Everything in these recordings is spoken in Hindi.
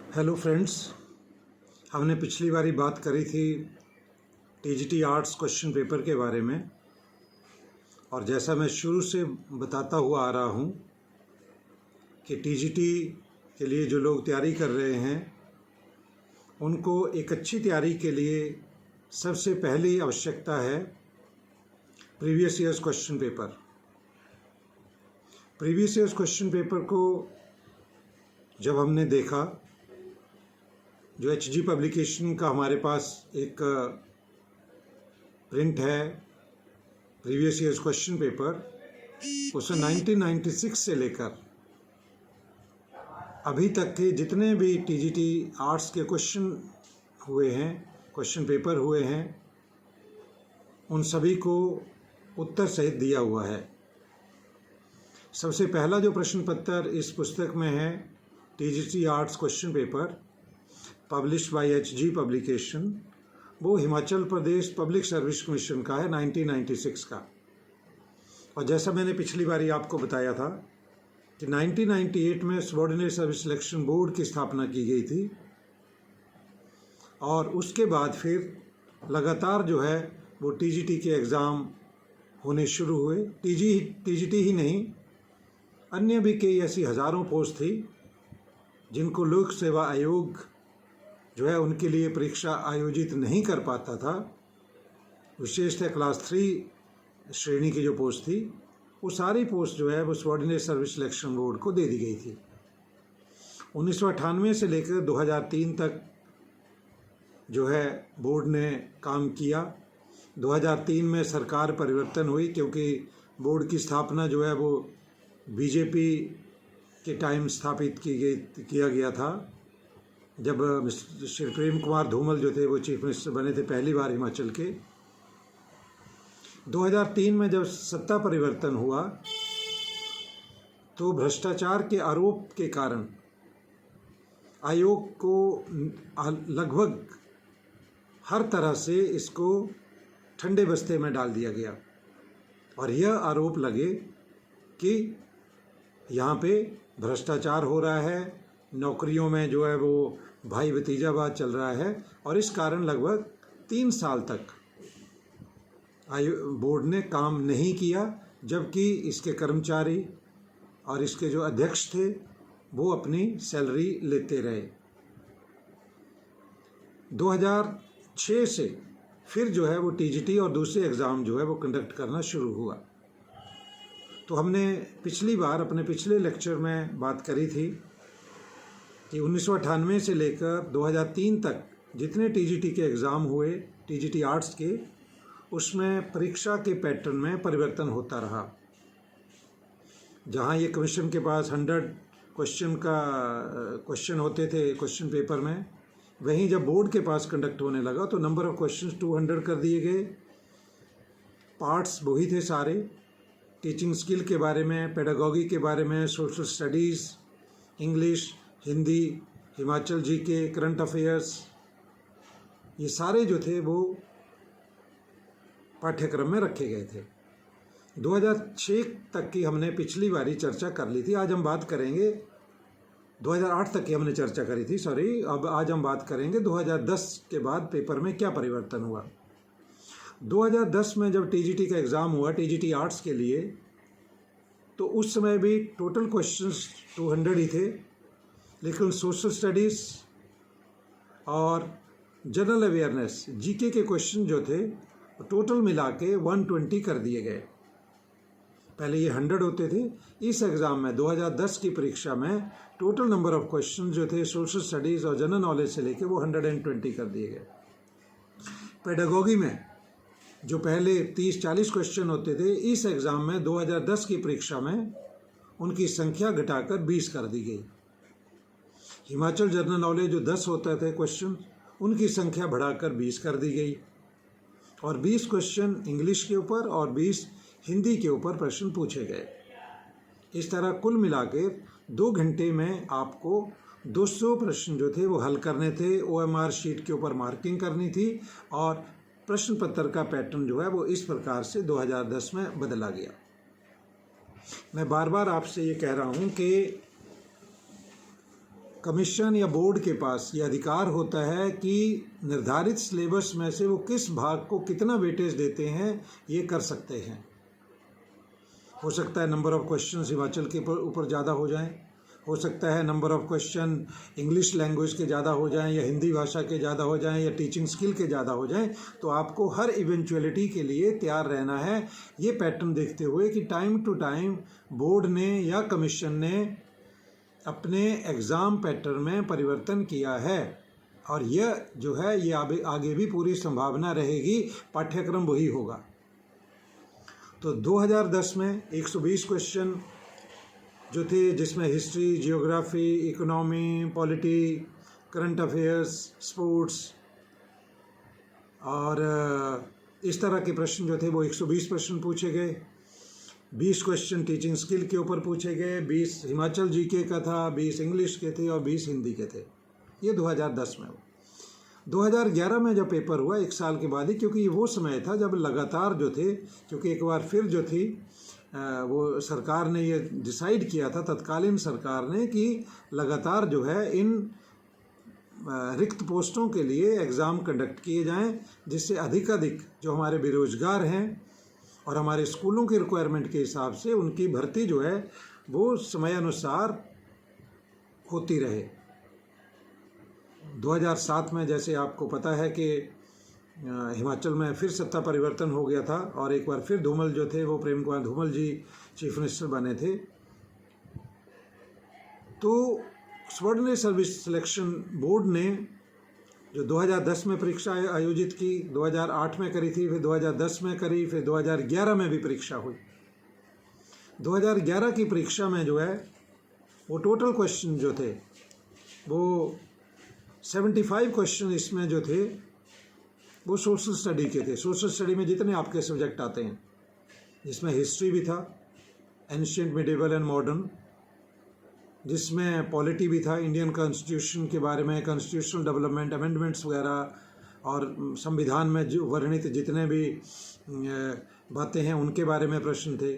हेलो फ्रेंड्स, हमने पिछली बारी बात करी थी टीजीटी आर्ट्स क्वेश्चन पेपर के बारे में। और जैसा मैं शुरू से बताता हुआ आ रहा हूँ कि टीजीटी के लिए जो लोग तैयारी कर रहे हैं उनको एक अच्छी तैयारी के लिए सबसे पहली आवश्यकता है previous years question paper. Previous years question paper को जब हमने देखा, जो एचजी पब्लिकेशन का हमारे पास एक प्रिंट है प्रीवियस ईयर्स क्वेश्चन पेपर, उसमें 1996 से लेकर अभी तक के जितने भी टीजीटी आर्ट्स के क्वेश्चन पेपर हुए हैं, उन सभी को उत्तर सहित दिया हुआ है। सबसे पहला जो प्रश्न पत्र इस पुस्तक में है TGT arts question paper published by Hg publication, वो Himachal Pradesh public service commission का है 1996 का। और जैसा मैंने पिछली बारी आपको बताया था कि 1998 में सबऑर्डिनेट सर्विस सिलेक्शन बोर्ड की स्थापना की गई थी और उसके बाद फिर लगातार जो है वो टीजीटी के एग्ज़ाम होने शुरू हुए। टीजीटी ही नहीं, अन्य भी कई ऐसी हज़ारों पोस्ट थी जिनको लोक सेवा आयोग जो है उनके लिए परीक्षा आयोजित नहीं कर पाता था। विशेषतः क्लास 3 श्रेणी की जो पोस्ट थी, वो सारी पोस्ट जो है वो सबऑर्डिनेट सर्विस सिलेक्शन बोर्ड को दे दी गई थी। 1998 से लेकर 2003 तक जो है बोर्ड ने काम किया। 2003 में सरकार परिवर्तन हुई क्योंकि बोर्ड की स्थापना जो है वो बीजेपी के टाइम स्थापित किया गया था, जब श्री प्रेम कुमार धूमल जो थे वो चीफ मिनिस्टर बने थे पहली बार हिमाचल के। 2003 में जब सत्ता परिवर्तन हुआ तो भ्रष्टाचार के आरोप के कारण आयोग को लगभग हर तरह से इसको ठंडे बस्ते में डाल दिया गया और यह आरोप लगे कि यहाँ पे भ्रष्टाचार हो रहा है, नौकरियों में जो है वो भाई भतीजावाद चल रहा है। और इस कारण लगभग 3 साल तक बोर्ड ने काम नहीं किया, जबकि इसके कर्मचारी और इसके जो अध्यक्ष थे वो अपनी सैलरी लेते रहे। 2006 से फिर जो है वो टीजीटी और दूसरे एग्ज़ाम जो है वो कंडक्ट करना शुरू हुआ। तो हमने पिछली बार अपने पिछले लेक्चर में बात करी थी कि 1998 से लेकर 2003 तक जितने टीजीटी के एग्ज़ाम हुए टीजीटी आर्ट्स के, उसमें परीक्षा के पैटर्न में परिवर्तन होता रहा। जहां ये कमीशन के पास 100 क्वेश्चन होते थे क्वेश्चन पेपर में, वहीं जब बोर्ड के पास कंडक्ट होने लगा तो नंबर ऑफ़ क्वेश्चंस 200 कर दिए गए। पार्ट्स वही थे सारे, टीचिंग स्किल के बारे में, पेडागॉगी के बारे में, social studies, English, Hindi, Himachal GK, current affairs, ये सारे जो थे वो पाठ्यक्रम में रखे गए थे। 2006 तक की हमने पिछली बारी चर्चा कर ली थी। आज हम बात करेंगे 2008 तक की हमने चर्चा करी थी, अब आज हम बात करेंगे 2010 के बाद पेपर में क्या परिवर्तन हुआ। 2010 में जब टीजीटी का एग्ज़ाम हुआ टीजीटी आर्ट्स के लिए, तो उस समय भी टोटल क्वेश्चंस 200 ही थे, लेकिन सोशल स्टडीज़ और जनरल अवेयरनेस जीके के क्वेश्चन जो थे टोटल मिला के 120 कर दिए गए। पहले ये 100 होते थे। इस एग्ज़ाम में 2010 की परीक्षा में टोटल नंबर ऑफ़ क्वेश्चन जो थे सोशल स्टडीज़ और जनरल नॉलेज से लेके वो 120 कर दिए गए। पेडागॉगी में जो पहले 30-40 क्वेश्चन होते थे, इस एग्ज़ाम में 2010 की परीक्षा में उनकी संख्या घटाकर 20 कर दी गई। हिमाचल जनरल नॉलेज जो 10 होते थे क्वेश्चन, उनकी संख्या बढ़ाकर 20 कर दी गई और 20 क्वेश्चन इंग्लिश के ऊपर और 20 हिंदी के ऊपर प्रश्न पूछे गए। इस तरह कुल मिला के 2 घंटे में आपको 200 प्रश्न जो थे वो हल करने थे। OMR शीट के ऊपर मार्किंग करनी थी और प्रश्न पत्र का पैटर्न जो है वो इस प्रकार से 2010 में बदला गया। मैं बार बार आपसे ये कह रहा हूँ कि कमीशन या बोर्ड के पास ये अधिकार होता है कि निर्धारित सिलेबस में से वो किस भाग को कितना वेटेज देते हैं, ये कर सकते हैं। हो सकता है नंबर ऑफ क्वेश्चंस हिमाचल के ऊपर ज़्यादा हो जाएं, हो सकता है number of question English language के ज़्यादा हो जाएं या हिंदी भाषा के ज़्यादा हो जाएं या टीचिंग स्किल के ज़्यादा हो जाएं। तो आपको हर इवेंचुअलिटी के लिए तैयार रहना है, ये पैटर्न देखते हुए कि टाइम टू टाइम बोर्ड ने या कमीशन ने अपने एग्ज़ाम पैटर्न में परिवर्तन किया है। और यह जो है ये आगे भी पूरी संभावना रहेगी, पाठ्यक्रम वही होगा। तो 2010 में 120 क्वेश्चन जो थे, जिसमें history, geography, economy, polity, current affairs, sports और इस तरह के प्रश्न जो थे वो 120 प्रश्न पूछे गए। 20 क्वेश्चन टीचिंग स्किल के ऊपर पूछे गए, 20 हिमाचल जीके का था, 20 इंग्लिश के थे और 20 हिंदी के थे। ये 2010 में हुआ। 2011 में जब पेपर हुआ, एक साल के बाद ही, क्योंकि ये वो समय था जब लगातार जो थे, क्योंकि एक बार फिर जो थी वो सरकार ने ये डिसाइड किया था, तत्कालीन सरकार ने, कि लगातार जो है इन रिक्त पोस्टों के लिए एग्ज़ाम कंडक्ट किए जाएं, जिससे अधिक जो हमारे बेरोजगार हैं और हमारे स्कूलों के रिक्वायरमेंट के हिसाब से उनकी भर्ती जो है वो समयानुसार होती रहे। 2007 में जैसे आपको पता है कि हिमाचल में फिर सत्ता परिवर्तन हो गया था और एक बार फिर धूमल जो थे वो प्रेम कुमार धूमल जी चीफ मिनिस्टर बने थे। तो सबऑर्डिनेट सर्विस सिलेक्शन बोर्ड ने जो 2010 में परीक्षा आयोजित की, 2008 में करी थी, फिर 2010 में करी, फिर 2011 में भी परीक्षा हुई। 2011 की परीक्षा में जो है वो टोटल क्वेश्चन जो थे वो 75 क्वेश्चन इसमें जो थे वो सोशल स्टडी के थे। सोशल स्टडी में जितने आपके सब्जेक्ट आते हैं, जिसमें हिस्ट्री भी था, एंशिएंट, मिडिवल एंड मॉडर्न, जिसमें पॉलिटी भी था, इंडियन कॉन्स्टिट्यूशन के बारे में, कॉन्स्टिट्यूशनल डेवलपमेंट, अमेंडमेंट्स वगैरह, और संविधान में जो वर्णित जितने भी बातें हैं उनके बारे में प्रश्न थे।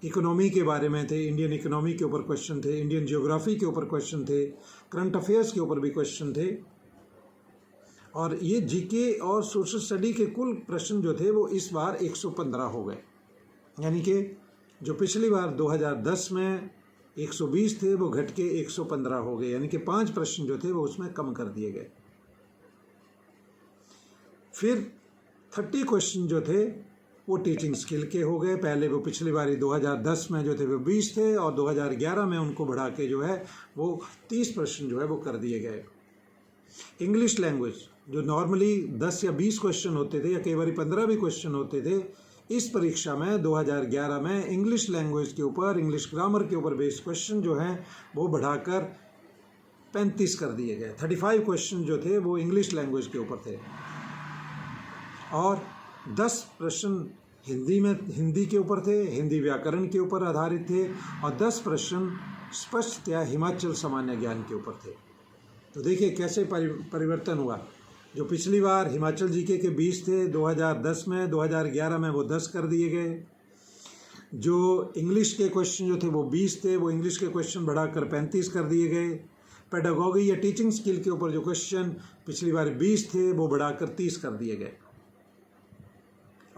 इकोनॉमी के बारे में थे, इंडियन इकोनॉमी के ऊपर क्वेश्चन थे, इंडियन जियोग्राफी के ऊपर क्वेश्चन थे, करंट अफेयर्स के ऊपर भी क्वेश्चन थे। और ये जीके और सोशल स्टडी के कुल प्रश्न जो थे वो इस बार 115 हो गए, यानी कि जो पिछली बार 2010 में 120 थे वो घट के 115 हो गए, यानी कि 5 प्रश्न जो थे वो उसमें कम कर दिए गए। फिर 30 क्वेश्चन जो थे वो टीचिंग स्किल के हो गए। पहले वो पिछली बारी 2010 में जो थे वो 20 थे और 2011 में उनको बढ़ा के जो है वो 30 प्रश्न जो है वो कर दिए गए। इंग्लिश लैंग्वेज जो नॉर्मली 10 या 20 क्वेश्चन होते थे या कई बार 15 भी क्वेश्चन होते थे, इस परीक्षा में 2011 में इंग्लिश लैंग्वेज के ऊपर, इंग्लिश ग्रामर के ऊपर बेस्ड क्वेश्चन जो हैं वो बढ़ाकर 35 कर दिए गए। 35 क्वेश्चन जो थे वो इंग्लिश लैंग्वेज के ऊपर थे और 10 प्रश्न हिंदी के ऊपर थे, हिंदी व्याकरण के ऊपर आधारित थे, और 10 प्रश्न स्पष्टतया हिमाचल सामान्य ज्ञान के ऊपर थे। तो देखिए कैसे परिवर्तन हुआ। जो पिछली बार हिमाचल जीके के 20 थे 2010 में, 2011 में वो 10 कर दिए गए। जो इंग्लिश के क्वेश्चन जो थे वो 20 थे, वो इंग्लिश के क्वेश्चन बढ़ाकर 35 कर दिए गए। पेडागोगी या टीचिंग स्किल के ऊपर जो क्वेश्चन पिछली बार 20 थे वो बढ़ाकर 30 कर दिए गए।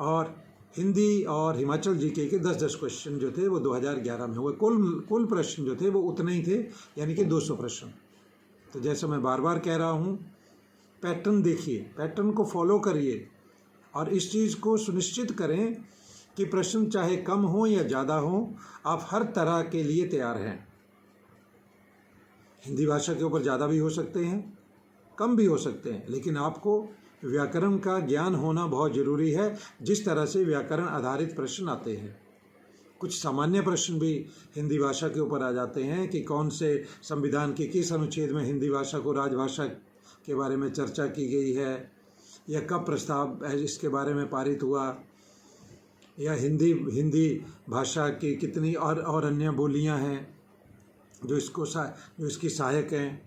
और हिंदी और हिमाचल जीके के 10-10 क्वेश्चन जो थे वो 2011 में हुए। कुल प्रश्न जो थे वो उतने ही थे, यानी कि 200 प्रश्न। तो जैसे मैं बार बार कह रहा हूँ, पैटर्न देखिए, पैटर्न को फॉलो करिए और इस चीज़ को सुनिश्चित करें कि प्रश्न चाहे कम हो या ज़्यादा हो, आप हर तरह के लिए तैयार हैं। हिंदी भाषा के ऊपर ज़्यादा भी हो सकते हैं, कम भी हो सकते हैं, लेकिन आपको व्याकरण का ज्ञान होना बहुत ज़रूरी है। जिस तरह से व्याकरण आधारित प्रश्न आते हैं, कुछ सामान्य प्रश्न भी हिंदी भाषा के ऊपर आ जाते हैं कि कौन से संविधान के किस अनुच्छेद में हिंदी भाषा को राजभाषा के बारे में चर्चा की गई है, या कब प्रस्ताव इसके बारे में पारित हुआ, या हिंदी भाषा की कितनी और अन्य बोलियां हैं जो इसकी सहायक हैं।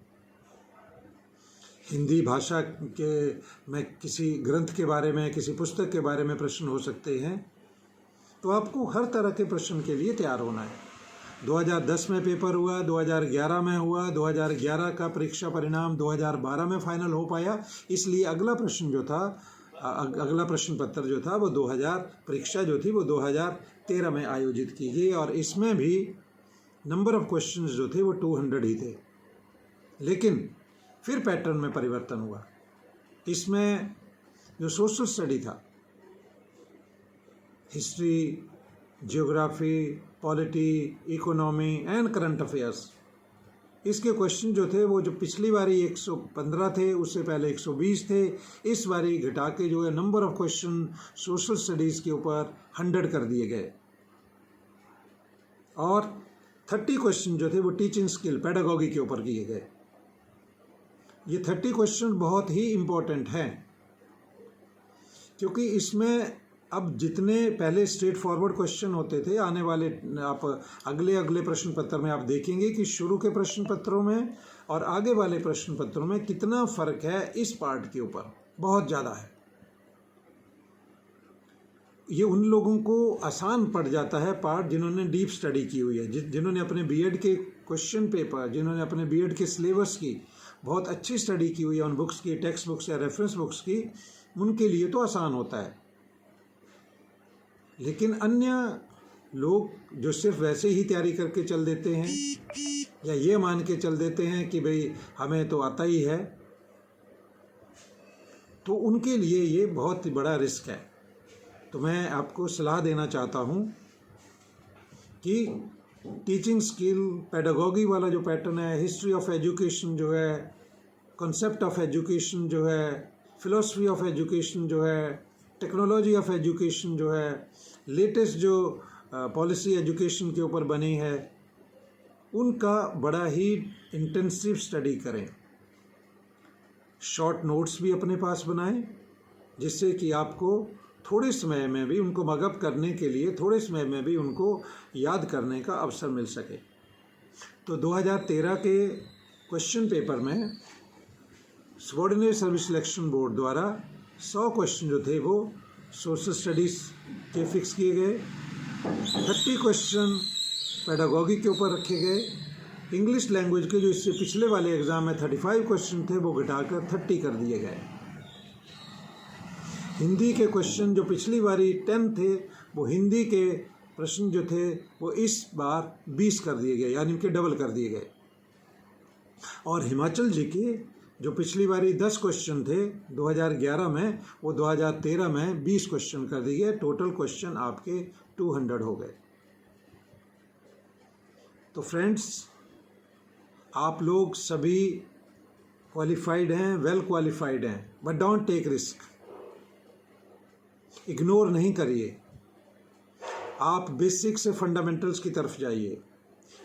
हिंदी भाषा के में किसी ग्रंथ के बारे में, किसी पुस्तक के बारे में प्रश्न हो सकते हैं। तो आपको हर तरह के प्रश्न के लिए तैयार होना है। 2010 में पेपर हुआ, 2011 में हुआ, 2011 का परीक्षा परिणाम 2012 में फाइनल हो पाया। इसलिए अगला प्रश्न जो था, अगला प्रश्न पत्र जो था वो 2000 परीक्षा जो थी वो 2013 में आयोजित की गई और इसमें भी नंबर ऑफ क्वेश्चंस जो थे वो 200 ही थे। लेकिन फिर पैटर्न में परिवर्तन हुआ। इसमें जो सोशल स्टडी था, history, geography, polity, economy and current affairs, इसके क्वेश्चन जो थे वो जो पिछली बारी 115 थे, उससे पहले 120 थे, इस बारी घटा के जो है number of question social studies के ऊपर 100 कर दिए गए और 30 क्वेश्चन जो थे वो टीचिंग स्किल, पेडागॉगी के ऊपर किए गए। ये 30 क्वेश्चन बहुत ही इम्पोर्टेंट हैं क्योंकि इसमें अब जितने पहले स्ट्रेट फॉरवर्ड क्वेश्चन होते थे, आने वाले आप अगले प्रश्न पत्र में आप देखेंगे कि शुरू के प्रश्न पत्रों में और आगे वाले प्रश्न पत्रों में कितना फ़र्क है इस पार्ट के ऊपर, बहुत ज़्यादा है। ये उन लोगों को आसान पड़ जाता है पार्ट जिन्होंने डीप स्टडी की हुई है, जिन्होंने अपने बीएड के क्वेश्चन पेपर, जिन्होंने अपने बीएड के सिलेबस की बहुत अच्छी स्टडी की हुई है, उन बुक्स की, टेक्स्ट बुक्स या रेफरेंस बुक्स की, उनके लिए तो आसान होता है। लेकिन अन्य लोग जो सिर्फ वैसे ही तैयारी करके चल देते हैं या ये मान के चल देते हैं कि भाई हमें तो आता ही है, तो उनके लिए ये बहुत ही बड़ा रिस्क है। तो मैं आपको सलाह देना चाहता हूँ कि टीचिंग स्किल, पेडागॉगी वाला जो पैटर्न है, हिस्ट्री ऑफ एजुकेशन जो है, कॉन्सेप्ट ऑफ एजुकेशन जो है, फिलॉसफी ऑफ एजुकेशन जो है, टेक्नोलॉजी ऑफ एजुकेशन जो है, लेटेस्ट जो पॉलिसी एजुकेशन के ऊपर बनी है, उनका बड़ा ही इंटेंसिव स्टडी करें। शॉर्ट नोट्स भी अपने पास बनाएं जिससे कि आपको थोड़े समय में भी उनको मगअप करने के लिए, थोड़े समय में भी उनको याद करने का अवसर मिल सके। तो 2013 के क्वेश्चन पेपर में सबऑर्डिनेट सर्विस सिलेक्शन बोर्ड द्वारा 100 क्वेश्चन जो थे वो सोशल स्टडीज़ के फिक्स किए गए, 30 क्वेश्चन पेडागॉगी के ऊपर रखे गए। इंग्लिश लैंग्वेज के जो इससे पिछले वाले एग्ज़ाम में 35 क्वेश्चन थे वो घटाकर 30 कर दिए गए। हिंदी के क्वेश्चन जो पिछली बारी 10 थे, वो हिंदी के प्रश्न जो थे वो इस बार 20 कर दिए गए, यानी कि डबल कर दिए गए। और हिमाचल जी के जो पिछली बारी 10 क्वेश्चन थे 2011 में, वो 2013 में 20 क्वेश्चन कर दिए गए। टोटल क्वेश्चन आपके 200 हो गए। तो फ्रेंड्स, आप लोग सभी क्वालिफाइड हैं, वेल क्वालिफाइड हैं, but don't take risk. Ignore नहीं करिए। आप बेसिक से फंडामेंटल्स की तरफ जाइए,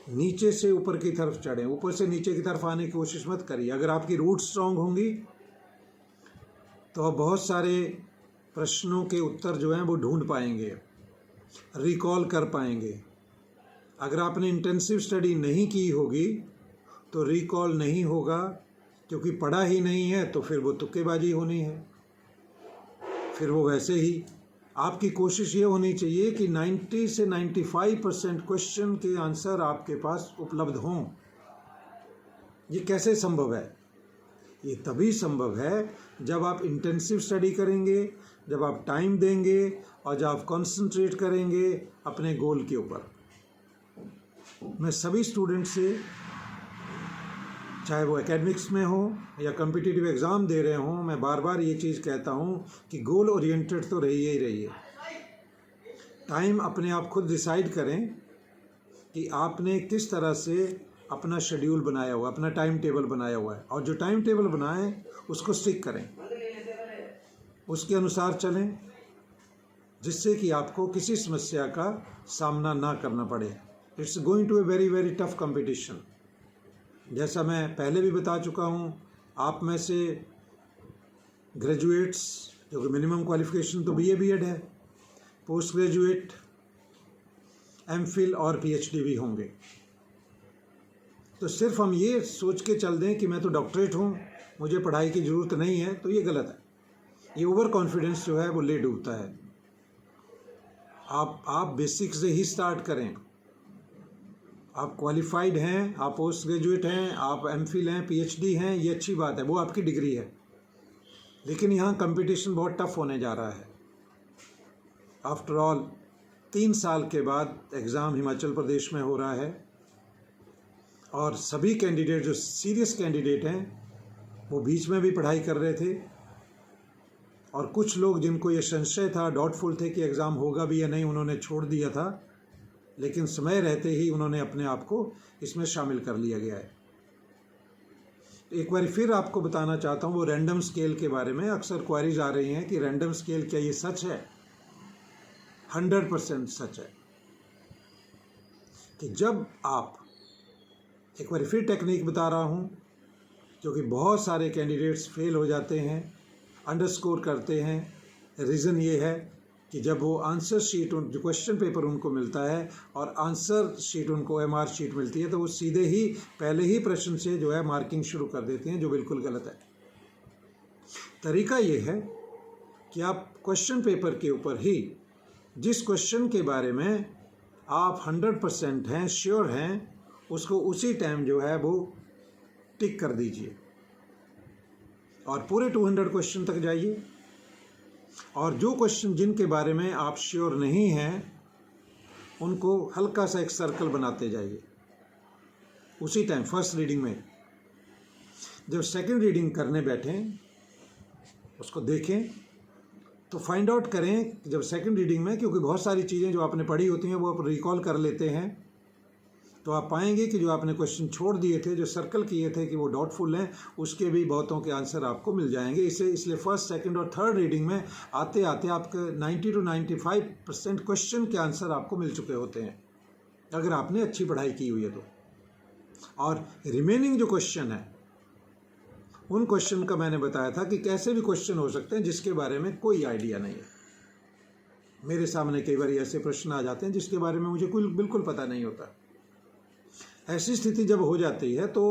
नीचे से ऊपर की तरफ चढ़ें, ऊपर से नीचे की तरफ आने की कोशिश मत करिए। अगर आपकी रूट स्ट्रांग होंगी तो आप बहुत सारे प्रश्नों के उत्तर जो हैं वो ढूंढ पाएंगे, रिकॉल कर पाएंगे। अगर आपने इंटेंसिव स्टडी नहीं की होगी तो रिकॉल नहीं होगा, क्योंकि पढ़ा ही नहीं है तो फिर वो तुक्केबाजी होनी है। फिर वो वैसे ही आपकी कोशिश ये होनी चाहिए कि 90 से 95% क्वेश्चन के आंसर आपके पास उपलब्ध हों। ये कैसे संभव है? ये तभी संभव है जब आप इंटेंसिव स्टडी करेंगे, जब आप टाइम देंगे और जब आप कंसंट्रेट करेंगे अपने गोल के ऊपर। मैं सभी स्टूडेंट से, चाहे वो एकेडमिक्स में हो या कॉम्पिटिटिव एग्ज़ाम दे रहे हों, मैं बार बार ये चीज़ कहता हूँ कि गोल ओरिएंटेड तो रहिए ही रहिए। टाइम अपने आप खुद डिसाइड करें कि आपने किस तरह से अपना शेड्यूल बनाया हुआ, अपना टाइम टेबल बनाया हुआ है, और जो टाइम टेबल बनाएं उसको स्टिक करें, उसके अनुसार चलें, जिससे कि आपको किसी समस्या का सामना ना करना पड़े। It's going to a very very tough competition. जैसा मैं पहले भी बता चुका हूँ, आप में से ग्रेजुएट्स जो कि मिनिमम क्वालिफिकेशन तो बीए बीएड है, पोस्ट ग्रेजुएट, एमफिल और पीएचडी भी होंगे। तो सिर्फ हम ये सोच के चल दें कि मैं तो डॉक्टरेट हूँ, मुझे पढ़ाई की ज़रूरत नहीं है, तो ये गलत है। ये ओवर कॉन्फिडेंस जो है वो ले डूबता है। आप बेसिक से ही स्टार्ट करें। आप क्वालिफाइड हैं, आप पोस्ट ग्रेजुएट हैं, आप एमफिल हैं, पीएचडी हैं, ये अच्छी बात है, वो आपकी डिग्री है। लेकिन यहाँ कंपटीशन बहुत टफ होने जा रहा है। आफ्टर ऑल 3 साल के बाद एग्ज़ाम हिमाचल प्रदेश में हो रहा है और सभी कैंडिडेट जो सीरियस कैंडिडेट हैं वो बीच में भी पढ़ाई कर रहे थे और कुछ लोग जिनको ये संशय था, डाउटफुल थे कि एग्ज़ाम होगा भी या नहीं, उन्होंने छोड़ दिया था। लेकिन समय रहते ही उन्होंने अपने आप को इसमें शामिल कर लिया गया है। एक बार फिर आपको बताना चाहता हूँ वो रैंडम स्केल के बारे में। अक्सर क्वेरीज आ रही हैं कि रैंडम स्केल क्या ये सच है? 100% सच है कि जब आप, एक बार फिर टेक्निक बता रहा हूँ, क्योंकि बहुत सारे कैंडिडेट्स फेल हो जाते हैं, अंडरस्कोर करते हैं। रीज़न ये है कि जब वो आंसर शीट, जो क्वेश्चन पेपर उनको मिलता है और आंसर शीट उनको एमआर शीट मिलती है, तो वो सीधे ही पहले ही प्रश्न से जो है मार्किंग शुरू कर देते हैं, जो बिल्कुल गलत है। तरीका ये है कि आप क्वेश्चन पेपर के ऊपर ही जिस क्वेश्चन के बारे में आप 100% हैं, श्योर हैं, उसको उसी टाइम जो है वो टिक कर दीजिए और पूरे 200 क्वेश्चन तक जाइए। और जो क्वेश्चन जिनके बारे में आप श्योर नहीं हैं उनको हल्का सा एक सर्कल बनाते जाइए उसी टाइम, फर्स्ट रीडिंग में। जब सेकंड रीडिंग करने बैठें उसको देखें तो फाइंड आउट करें जब सेकंड रीडिंग में, क्योंकि बहुत सारी चीज़ें जो आपने पढ़ी होती हैं वो आप रिकॉल कर लेते हैं, तो आप पाएंगे कि जो आपने क्वेश्चन छोड़ दिए थे, जो सर्कल किए थे कि वो डाउटफुल हैं, उसके भी बहुतों के आंसर आपको मिल जाएंगे। इसलिए फर्स्ट, सेकंड और थर्ड रीडिंग में आते आते आपके 90 to 95% क्वेश्चन के आंसर आपको मिल चुके होते हैं, अगर आपने अच्छी पढ़ाई की हुई है तो। और रिमेनिंग जो क्वेश्चन है उन क्वेश्चन का मैंने बताया था कि कैसे भी क्वेश्चन हो सकते हैं जिसके बारे में कोई आइडिया नहीं है। मेरे सामने कई बार ऐसे प्रश्न आ जाते हैं जिसके बारे में मुझे बिल्कुल पता नहीं होता। ऐसी स्थिति जब हो जाती है तो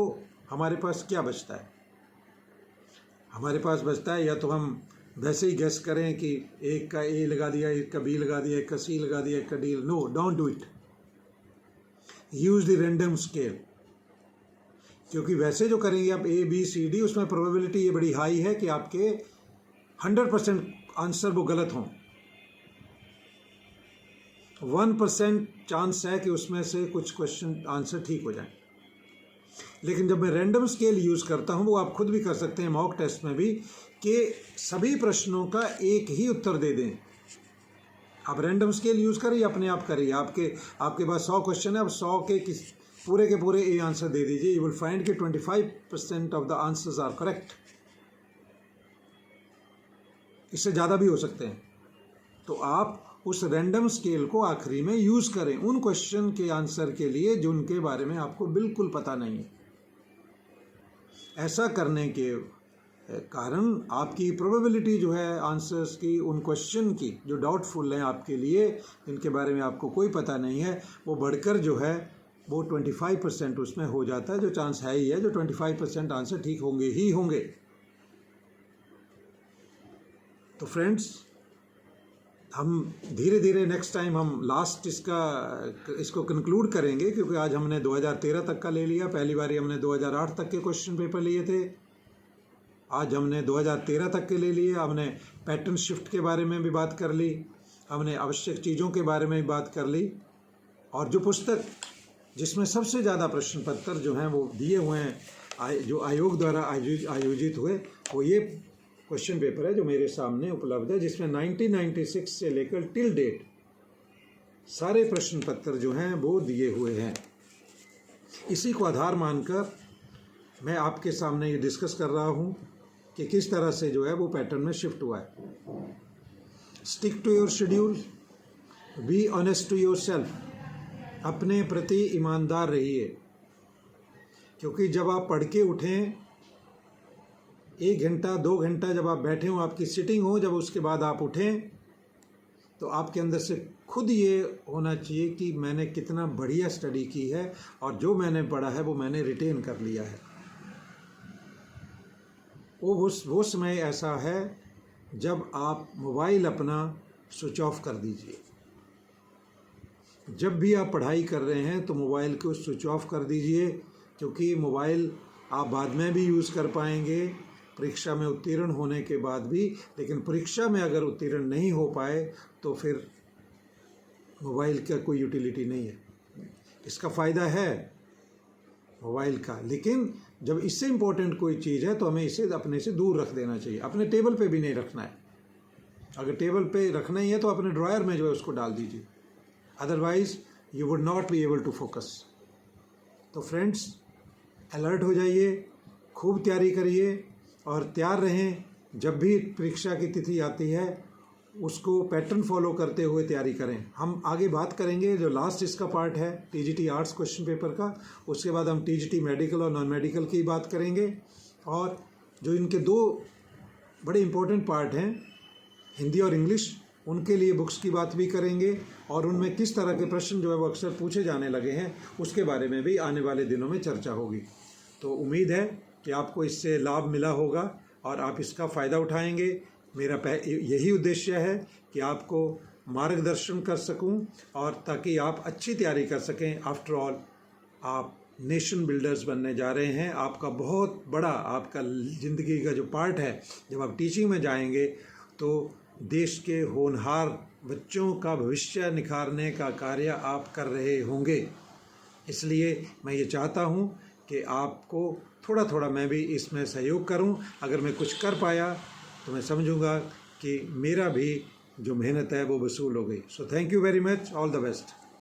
हमारे पास क्या बचता है? हमारे पास बचता है या तो हम वैसे ही गेस करें कि एक का ए लगा दिया, एक का बी लगा दिया, एक का सी लगा दिया, एक का D. No, don't do it. Use the random scale, क्योंकि वैसे जो करेंगे आप ए बी सी डी, उसमें प्रोबेबिलिटी ये बड़ी हाई है कि आपके 100% आंसर वो गलत हों। 1% चांस है कि उसमें से कुछ क्वेश्चन आंसर ठीक हो जाए। लेकिन जब मैं रैंडम स्केल यूज़ करता हूँ, वो आप खुद भी कर सकते हैं मॉक टेस्ट में भी, कि सभी प्रश्नों का एक ही उत्तर दे दें। आप रैंडम स्केल यूज़ करिए, अपने आप करिए। आपके पास 100 क्वेश्चन है, अब 100 के पूरे के पूरे ए आंसर दे दीजिए। यू विल फाइंड कि 25% of the answers are correct. इससे ज़्यादा भी हो सकते हैं। तो आप उस रैंडम स्केल को आखिरी में यूज़ करें उन क्वेश्चन के आंसर के लिए जिनके बारे में आपको बिल्कुल पता नहीं है। ऐसा करने के कारण आपकी प्रोबेबिलिटी जो है आंसर्स की, उन क्वेश्चन की जो डाउटफुल हैं आपके लिए, जिनके बारे में आपको कोई पता नहीं है, वो बढ़कर जो है वो 25% उसमें हो जाता है। जो चांस है ही है, जो 25% आंसर ठीक होंगे ही होंगे। तो फ्रेंड्स, हम धीरे धीरे नेक्स्ट टाइम हम लास्ट इसको कंक्लूड करेंगे, क्योंकि आज हमने 2013 तक का ले लिया। पहली बार हमने 2008 तक के क्वेश्चन पेपर लिए थे, आज हमने 2013 तक के ले लिए। हमने पैटर्न शिफ्ट के बारे में भी बात कर ली, हमने आवश्यक चीज़ों के बारे में भी बात कर ली। और जो पुस्तक जिसमें सबसे ज़्यादा प्रश्न पत्र जो हैं वो दिए हुए हैं, जो आयोग द्वारा आयोजित हुए, वो ये क्वेश्चन पेपर है जो मेरे सामने उपलब्ध है, जिसमें 1996 से लेकर टिल डेट सारे प्रश्न पत्र जो हैं वो दिए हुए हैं। इसी को आधार मानकर मैं आपके सामने ये डिस्कस कर रहा हूँ कि किस तरह से जो है वो पैटर्न में शिफ्ट हुआ है। Stick to your schedule, be honest to yourself. अपने प्रति ईमानदार रहिए, क्योंकि जब आप पढ़ के उठें, 1 घंटा 2 घंटा जब आप बैठे हो, आपकी सिटिंग हो, जब उसके बाद आप उठें, तो आपके अंदर से खुद ये होना चाहिए कि मैंने कितना बढ़िया स्टडी की है और जो मैंने पढ़ा है वो मैंने रिटेन कर लिया है। वो समय ऐसा है जब आप मोबाइल अपना स्विच ऑफ कर दीजिए, जब भी आप पढ़ाई कर रहे हैं तो मोबाइल को स्विच ऑफ कर दीजिए, क्योंकि मोबाइल आप बाद में भी यूज़ कर पाएंगे परीक्षा में उत्तीर्ण होने के बाद भी, लेकिन परीक्षा में अगर उत्तीर्ण नहीं हो पाए तो फिर मोबाइल का कोई यूटिलिटी नहीं है। इसका फ़ायदा है मोबाइल का, लेकिन जब इससे इम्पोर्टेंट कोई चीज़ है तो हमें इसे अपने से दूर रख देना चाहिए। अपने टेबल पे भी नहीं रखना है। अगर टेबल पे रखना ही है तो अपने ड्रायर में जो है उसको डाल दीजिए, otherwise you would not be able to focus. तो फ्रेंड्स, अलर्ट हो जाइए, खूब तैयारी करिए और तैयार रहें। जब भी परीक्षा की तिथि आती है उसको पैटर्न फॉलो करते हुए तैयारी करें। हम आगे बात करेंगे, जो लास्ट इसका पार्ट है टीजीटी आर्ट्स क्वेश्चन पेपर का, उसके बाद हम टीजीटी मेडिकल और नॉन मेडिकल की बात करेंगे। और जो इनके दो बड़े इम्पोर्टेंट पार्ट हैं हिंदी और इंग्लिश, उनके लिए बुक्स की बात भी करेंगे और उनमें किस तरह के प्रश्न जो है वो अक्सर पूछे जाने लगे हैं उसके बारे में भी आने वाले दिनों में चर्चा होगी। तो उम्मीद है कि आपको इससे लाभ मिला होगा और आप इसका फ़ायदा उठाएंगे। मेरा यही उद्देश्य है कि आपको मार्गदर्शन कर सकूं और ताकि आप अच्छी तैयारी कर सकें। आफ्टर ऑल आप नेशन बिल्डर्स बनने जा रहे हैं। आपका बहुत बड़ा आपका ज़िंदगी का जो पार्ट है, जब आप टीचिंग में जाएंगे तो देश के होनहार बच्चों का भविष्य निखारने का कार्य आप कर रहे होंगे। इसलिए मैं ये चाहता हूँ कि आपको थोड़ा थोड़ा मैं भी इसमें सहयोग करूँ। अगर मैं कुछ कर पाया तो मैं समझूंगा कि मेरा भी जो मेहनत है वो वसूल हो गई। So thank you very much, all the best.